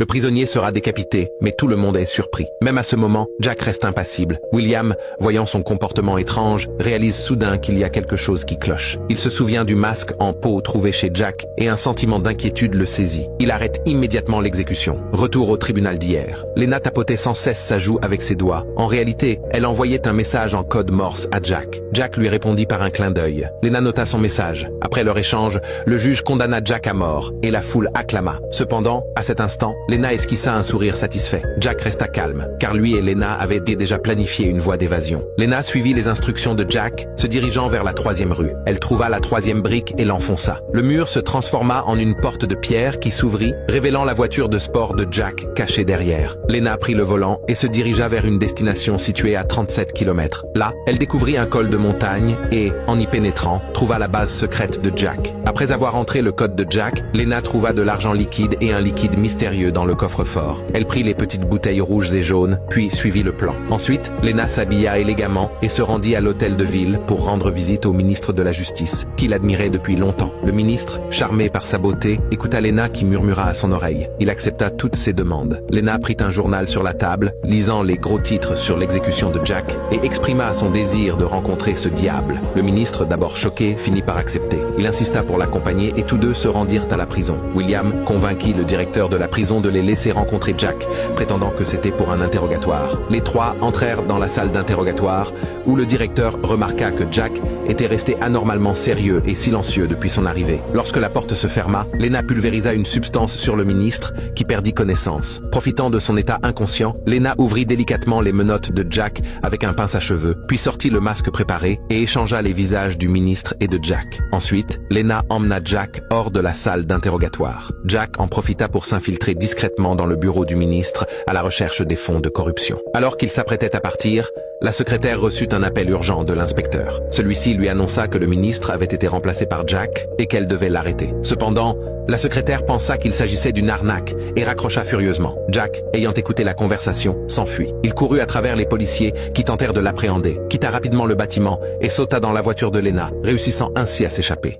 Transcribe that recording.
Le prisonnier sera décapité, mais tout le monde est surpris. Même à ce moment, Jack reste impassible. William, voyant son comportement étrange, réalise soudain qu'il y a quelque chose qui cloche. Il se souvient du masque en peau trouvé chez Jack et un sentiment d'inquiétude le saisit. Il arrête immédiatement l'exécution. Retour au tribunal d'hier. Lena tapotait sans cesse sa joue avec ses doigts. En réalité, elle envoyait un message en code Morse à Jack. Jack lui répondit par un clin d'œil. Lena nota son message. Après leur échange, le juge condamna Jack à mort et la foule acclama. Cependant, à cet instant, Lena esquissa un sourire satisfait. Jack resta calme, car lui et Lena avaient déjà planifié une voie d'évasion. Lena suivit les instructions de Jack, se dirigeant vers la 3e rue. Elle trouva la 3e brique et l'enfonça. Le mur se transforma en une porte de pierre qui s'ouvrit, révélant la voiture de sport de Jack cachée derrière. Lena prit le volant et se dirigea vers une destination située à 37 km. Là, elle découvrit un col de montagne et, en y pénétrant, trouva la base secrète de Jack. Après avoir entré le code de Jack, Lena trouva de l'argent liquide et un liquide mystérieux dans le coffre-fort. Elle prit les petites bouteilles rouges et jaunes, puis suivit le plan. Ensuite, Lena s'habilla élégamment et se rendit à l'hôtel de ville pour rendre visite au ministre de la Justice, qu'il admirait depuis longtemps. Le ministre, charmé par sa beauté, écouta Lena qui murmura à son oreille. Il accepta toutes ses demandes. Lena prit un journal sur la table, lisant les gros titres sur l'exécution de Jack, et exprima son désir de rencontrer ce diable. Le ministre, d'abord choqué, finit par accepter. Il insista pour l'accompagner et tous deux se rendirent à la prison. William convainquit le directeur de la prison de les laisser rencontrer Jack, prétendant que c'était pour un interrogatoire. Les trois entrèrent dans la salle d'interrogatoire, où le directeur remarqua que Jack était resté anormalement sérieux et silencieux depuis son arrivée. Lorsque la porte se ferma, Lena pulvérisa une substance sur le ministre, qui perdit connaissance. Profitant de son état inconscient, Lena ouvrit délicatement les menottes de Jack avec un pince à cheveux, puis sortit le masque préparé et échangea les visages du ministre et de Jack. Ensuite, Lena emmena Jack hors de la salle d'interrogatoire. Jack en profita pour s'infiltrer discrètement dans le bureau du ministre à la recherche des fonds de corruption. Alors qu'il s'apprêtait à partir, la secrétaire reçut un appel urgent de l'inspecteur. Celui-ci lui annonça que le ministre avait été remplacé par Jack et qu'elle devait l'arrêter. Cependant, la secrétaire pensa qu'il s'agissait d'une arnaque et raccrocha furieusement. Jack, ayant écouté la conversation, s'enfuit. Il courut à travers les policiers qui tentèrent de l'appréhender, quitta rapidement le bâtiment et sauta dans la voiture de Lena, réussissant ainsi à s'échapper.